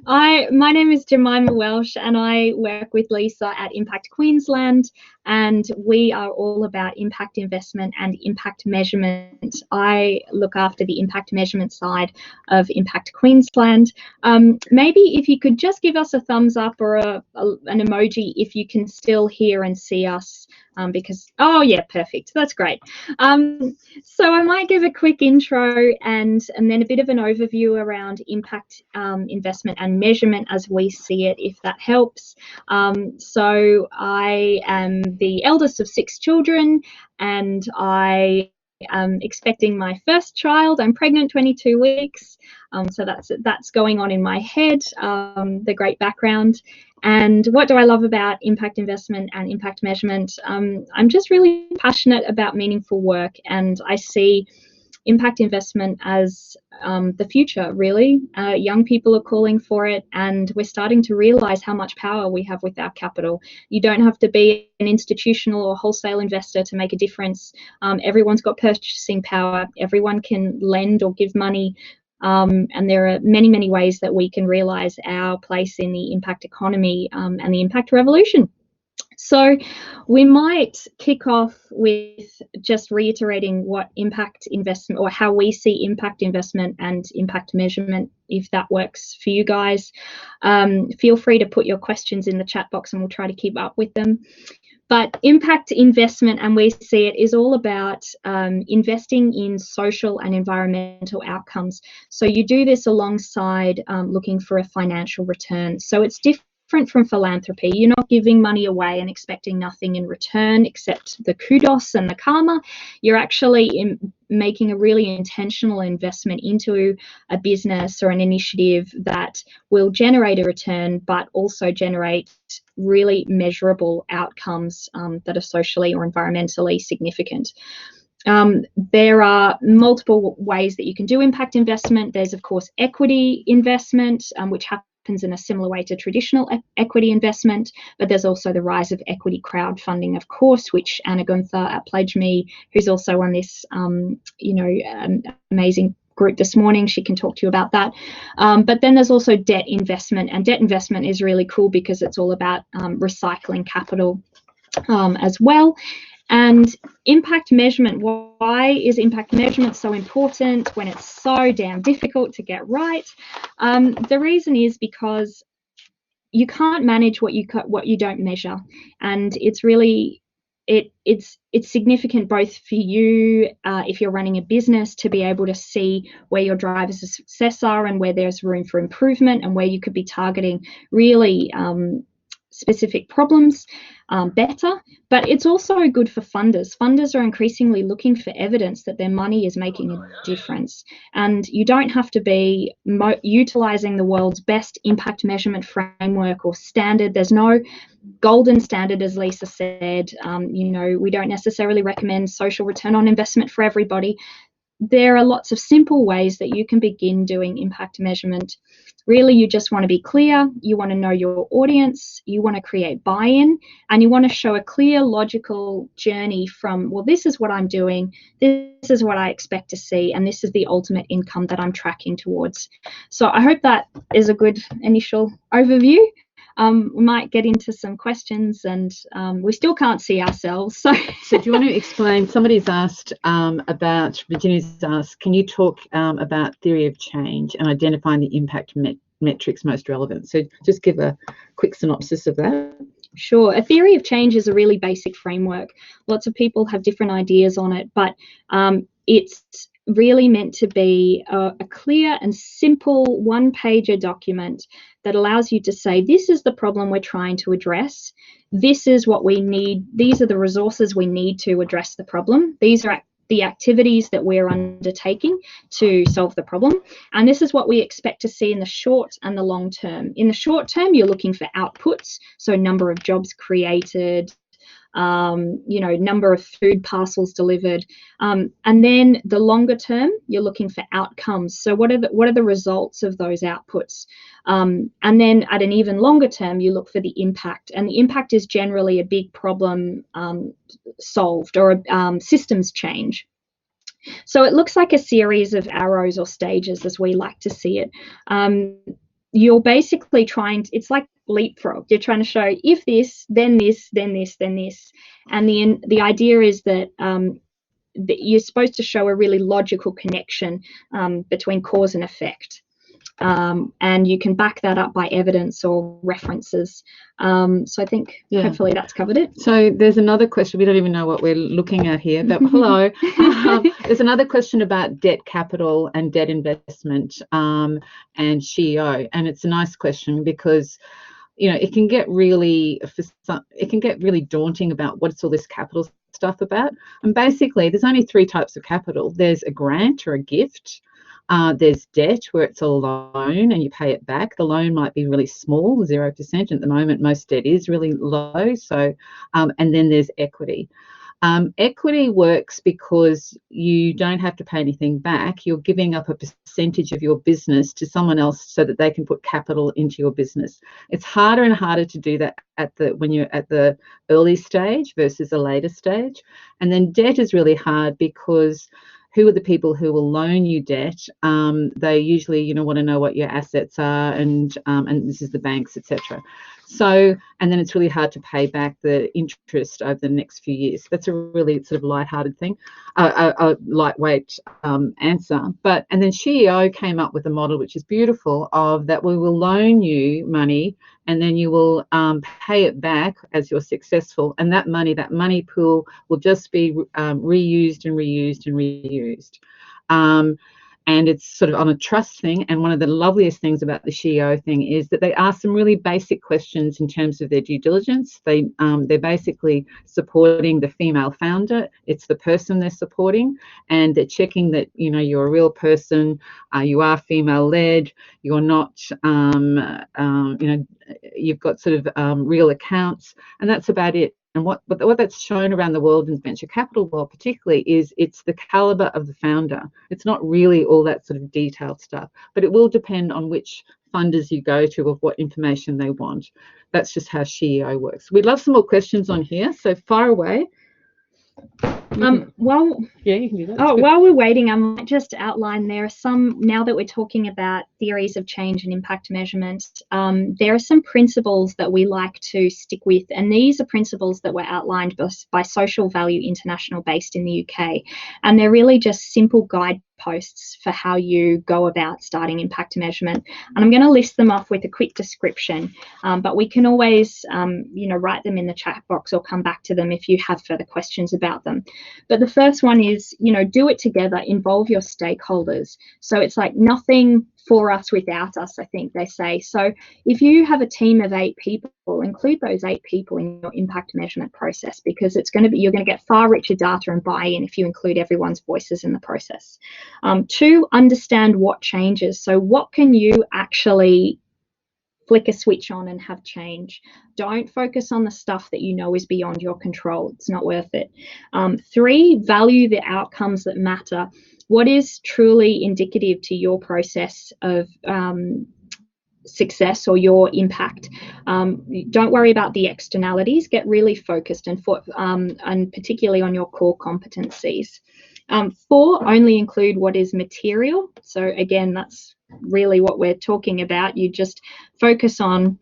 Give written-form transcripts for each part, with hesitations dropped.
My name is Jemima Welsh, and I work with Lisa at Impact Queensland, and we are all about impact investment and impact measurement. I look after the impact measurement side of Impact Queensland. Maybe if you could just give us a thumbs up or an emoji if you can still hear and see us, because, oh yeah, perfect, that's great. So I might give a quick intro and then a bit of an overview around impact investment and measurement as we see it, if that helps. So I am the eldest of 6 children, and I am expecting my first child. I'm pregnant 22 weeks, so that's going on in my head, the great background. And what do I love about impact investment and impact measurement? I'm just really passionate about meaningful work, and I see impact investment as the future, really. Young people are calling for it, and we're starting to realize how much power we have with our capital. You don't have to be an institutional or wholesale investor to make a difference. Everyone's got purchasing power. Everyone can lend or give money. And there are many, many ways that we can realize our place in the impact economy and the impact revolution. So we might kick off with just reiterating what impact investment, or how we see impact investment and impact measurement, if that works for you guys. Feel free to put your questions in the chat box and we'll try to keep up with them. But impact investment, and we see it, is all about investing in social and environmental outcomes. So you do this alongside looking for a financial return. So it's different from philanthropy. You're not giving money away and expecting nothing in return except the kudos and the karma. You're actually making a really intentional investment into a business or an initiative that will generate a return, but also generate really measurable outcomes that are socially or environmentally significant. There are multiple ways that you can do impact investment. There's, of course, equity investment, which happens in a similar way to traditional equity investment, but there's also the rise of equity crowdfunding, of course, which Anna Gunther at Pledge Me, who's also on this amazing group this morning, she can talk to you about that. But then there's also debt investment, and debt investment is really cool because it's all about recycling capital as well. And impact measurement, why is impact measurement so important when it's so damn difficult to get right? The reason is because you can't manage what you don't measure, and it's really it's significant both for you if you're running a business to be able to see where your drivers of success are and where there's room for improvement and where you could be targeting really specific problems better, but it's also good for funders. Funders are increasingly looking for evidence that their money is making a difference, and you don't have to be utilizing the world's best impact measurement framework or standard. There's no golden standard, as Lisa said. We don't necessarily recommend social return on investment for everybody. There are lots of simple ways that you can begin doing impact measurement. Really, you just want to be clear, you want to know your audience, you want to create buy-in, and you want to show a clear, logical journey from, well, this is what I'm doing, this is what I expect to see, and this is the ultimate income that I'm tracking towards. So I hope that is a good initial overview. We might get into some questions, and we still can't see ourselves. So do you want to explain? Somebody's asked Virginia's asked, can you talk about theory of change and identifying the impact metrics most relevant? So just give a quick synopsis of that. Sure. A theory of change is a really basic framework. Lots of people have different ideas on it, but it's really meant to be a clear and simple one-pager document that allows you to say, this is the problem we're trying to address. This is what we need. These are the resources we need to address the problem. These are the activities that we're undertaking to solve the problem. And this is what we expect to see in the short and the long term. In the short term, you're looking for outputs, so number of jobs created, number of food parcels delivered, and then the longer term, you're looking for outcomes. So what are the results of those outputs? And then at an even longer term, you look for the impact, and the impact is generally a big problem solved or a systems change. So it looks like a series of arrows or stages, as we like to see it. you're basically it's like leapfrog. You're trying to show if this, then this, then this, then this. And the idea is that you're supposed to show a really logical connection between cause and effect. And you can back that up by evidence or references. So I think hopefully that's covered it. So there's another question. We don't even know what we're looking at here, but hello. There's another question about debt capital and debt investment and SheEO. And it's a nice question because it can get really daunting about what's all this capital stuff about. And basically, there's only 3 types of capital. There's a grant or a gift. There's debt, where it's a loan and you pay it back. The loan might be really small, 0%. At the moment, most debt is really low. So, and then there's equity. Equity works because you don't have to pay anything back. You're giving up a percentage of your business to someone else so that they can put capital into your business. It's harder and harder to do that when you're at the early stage versus a later stage. And then debt is really hard because who are the people who will loan you debt? They usually, want to know what your assets are, and this is the banks, etc. So, and then it's really hard to pay back the interest over the next few years. That's a really sort of light-hearted thing, a lightweight answer. And then SheEO came up with a model which is beautiful of that we will loan you money and then you will pay it back as you're successful. And that money pool will just be reused and reused and reused. And it's sort of on a trust thing. And one of the loveliest things about the SheEO thing is that they ask some really basic questions in terms of their due diligence. They're basically supporting the female founder. It's the person they're supporting, and they're checking that you're a real person, you are female-led, you're not you've got sort of real accounts, and that's about it. And what that's shown around the world in venture capital world particularly is it's the caliber of the founder. It's not really all that sort of detailed stuff, but it will depend on which funders you go to of what information they want. That's just how SheEO works. We'd love some more questions on here, so fire away. While you can do that. While we're waiting, I might just outline there are some, now that we're talking about theories of change and impact measurement, there are some principles that we like to stick with, and these are principles that were outlined by Social Value International based in the UK, and they're really just simple guideposts for how you go about starting impact measurement. And I'm going to list them off with a quick description, but we can always write them in the chat box or come back to them if you have further questions about them. But the first one is, do it together, involve your stakeholders. So it's like nothing for us without us, I think they say. So if you have a team of 8 people, include those 8 people in your impact measurement process, because you're going to get far richer data and buy-in if you include everyone's voices in the process. 2, understand what changes. So what can you actually flick a switch on and have change? Don't focus on the stuff that is beyond your control. It's not worth it. 3, value the outcomes that matter. What is truly indicative to your process of success or your impact? Don't worry about the externalities. Get really focused and particularly on your core competencies. 4, only include what is material. So again, that's really what we're talking about. You just focus on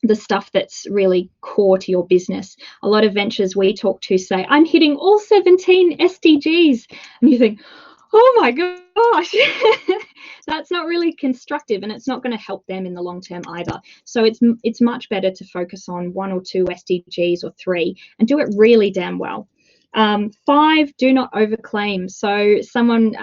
the stuff that's really core to your business. A lot of ventures we talk to say, I'm hitting all 17 SDGs. And you think, oh my gosh, that's not really constructive, and it's not going to help them in the long term either. So it's much better to focus on 1 or 2 SDGs or 3 and do it really damn well. 5, do not overclaim. So someone,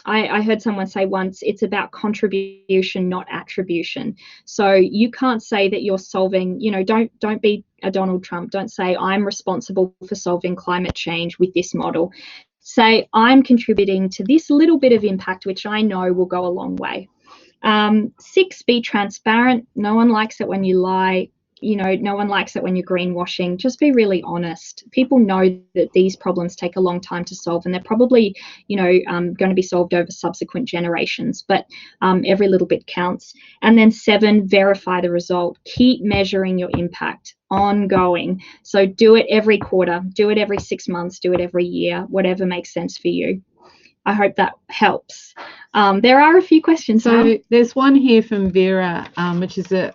I heard someone say once, it's about contribution, not attribution. So you can't say that you're solving, don't be a Donald Trump. Don't say I'm responsible for solving climate change with this model. Say I'm contributing to this little bit of impact, which I know will go a long way. 6, be transparent. No one likes it when you lie. No one likes it when you're greenwashing. Just be really honest. People know that these problems take a long time to solve, and they're probably, going to be solved over subsequent generations, but every little bit counts. And then 7, verify the result. Keep measuring your impact, ongoing. So do it every quarter, do it every 6 months, do it every year, whatever makes sense for you. I hope that helps. There are a few questions. So there's one here from Vera, which is a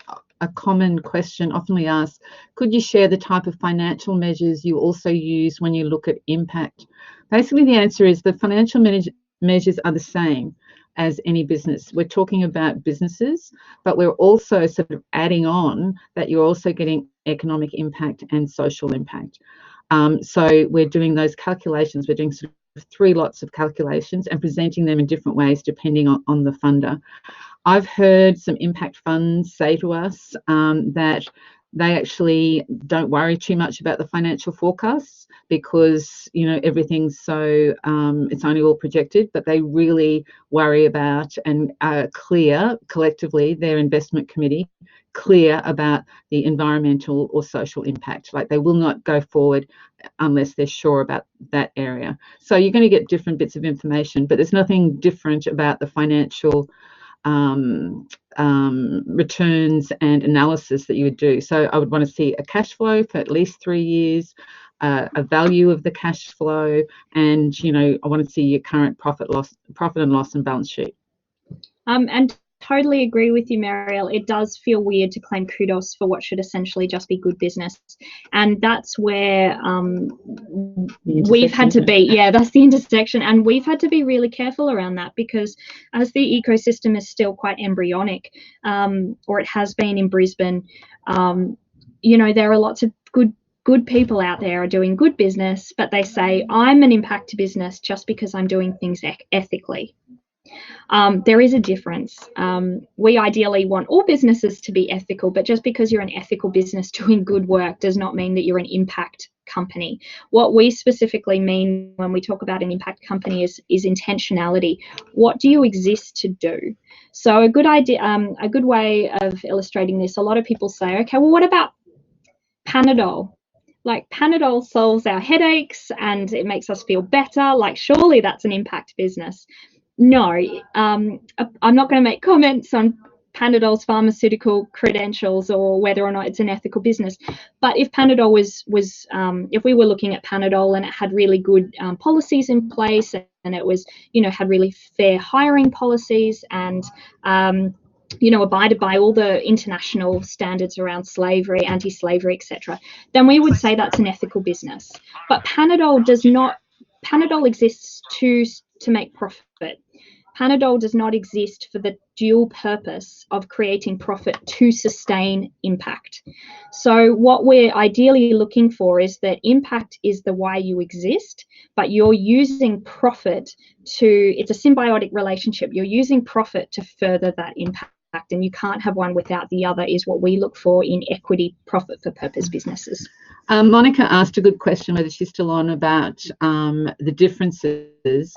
common question often asked. Could you share the type of financial measures you also use when you look at impact? Basically, the answer is the financial measures are the same as any business. We're talking about businesses, but we're also sort of adding on that you're also getting economic impact and social impact. So we're doing those calculations. We're doing sort of 3 lots of calculations and presenting them in different ways depending on the funder. I've heard some impact funds say to us that they actually don't worry too much about the financial forecasts because, you know, everything's so, it's only all projected, but they really worry about and are clear collectively, their investment committee, clear about the environmental or social impact. Like, they will not go forward unless they're sure about that area. So you're going to get different bits of information, but there's nothing different about the financial returns and analysis that you would do. So I would want to see a cash flow for at least 3 years, a value of the cash flow, and, you know, I want to see your current profit and loss and balance sheet. And totally agree with you, Marielle. It does feel weird to claim kudos for what should essentially just be good business, and that's where we've had to be. Yeah, that's the intersection, and we've had to be really careful around that because as the ecosystem is still quite embryonic, or it has been in Brisbane, you know, there are lots of good people out there are doing good business, but they say I'm an impact business just because I'm doing things ethically. There is a difference. We ideally want all businesses to be ethical, but just because you're an ethical business doing good work does not mean that you're an impact company. What we specifically mean when we talk about an impact company is intentionality. What do you exist to do? So a good idea, a good way of illustrating this, a lot of people say, okay, well, what about Panadol? Like, Panadol solves our headaches and it makes us feel better. Like, surely that's an impact business. No, I'm not going to make comments on Panadol's pharmaceutical credentials or whether or not it's an ethical business. But if Panadol was if we were looking at Panadol and it had really good policies in place and it was, you know, had really fair hiring policies and you know, abided by all the international standards around slavery, anti-slavery, etc., then we would say that's an ethical business. But Panadol does not. Panadol exists to make profit. Panadol does not exist for the dual purpose of creating profit to sustain impact. So what we're ideally looking for is that impact is the why you exist, but you're using profit to, it's a symbiotic relationship. You're using profit to further that impact, and you can't have one without the other is what we look for in equity profit for purpose businesses. Monica asked a good question, whether she's still on, about the differences,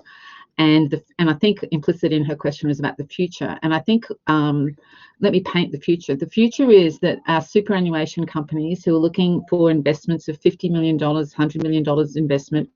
and I think implicit in her question was about the future. And I think, let me paint the future. The future is that our superannuation companies who are looking for investments of $50 million, $100 million investment,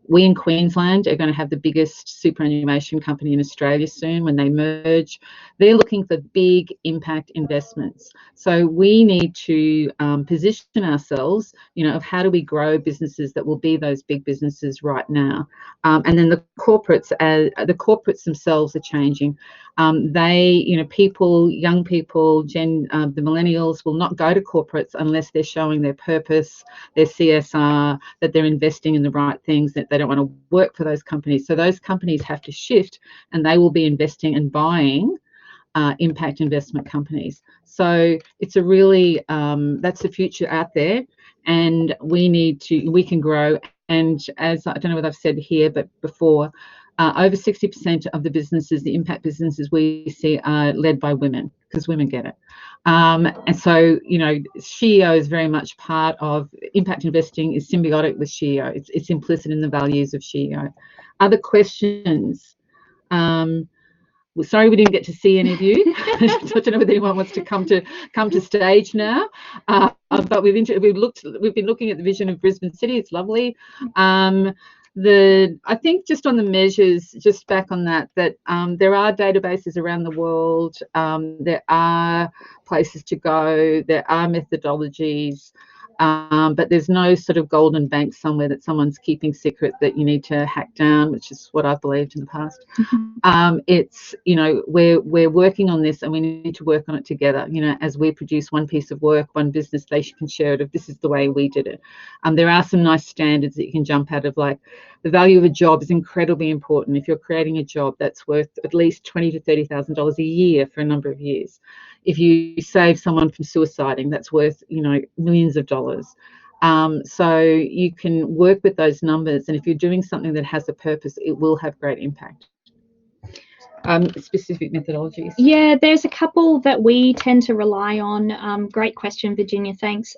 we in Queensland are going to have the biggest superannuation company in Australia soon when they merge. They're looking for big impact investments. So we need to position ourselves, you know, of how do we grow businesses that will be those big businesses right now. And then the corporates themselves are changing. They, you know, people, young people, the millennials will not go to corporates unless they're showing their purpose, their CSR, that they're investing in the right things, that they don't want to work for those companies. So those companies have to shift and they will be investing and buying impact investment companies. So it's a really, that's the future out there, and we can grow. And as I don't know what I've said here, but before, over 60% of the businesses, the impact businesses we see, are led by women, because women get it. And so, you know, SheEO is very much part of impact investing, is symbiotic with SheEO. It's implicit in the values of SheEO. Other questions? Well, sorry we didn't get to see any of you. I don't know whether anyone wants to come to stage now. But we've been looking at the vision of Brisbane City. It's lovely. I think just on the measures, just back on that there are databases around the world. There are places to go. There are methodologies. but there's no sort of golden bank somewhere that someone's keeping secret that you need to hack down, which is what I've believed in the past. It's, you know, we're working on this, and we need to work on it together. You know, as we produce one piece of work, one business, they can share it of this is the way we did it. There are some nice standards that you can jump out of, like the value of a job is incredibly important. If you're creating a job that's worth at least $20,000 to $30,000 a year for a number of years, if you save someone from suiciding, that's worth, you know, millions of dollars. So you can work with those numbers, and if you're doing something that has a purpose, it will have great impact. Specific methodologies? Yeah, there's a couple that we tend to rely on. Great question, Virginia, thanks.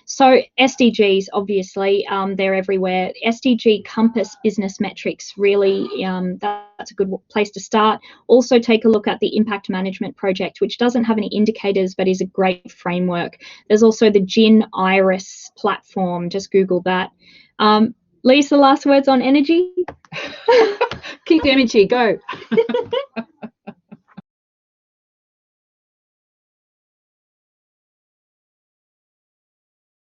So SDGs, obviously, they're everywhere. SDG Compass business metrics, really, that's a good place to start. Also take a look at the Impact Management Project, which doesn't have any indicators, but is a great framework. There's also the GIN Iris platform, just Google that. Lisa, last words on energy? Keep energy, go.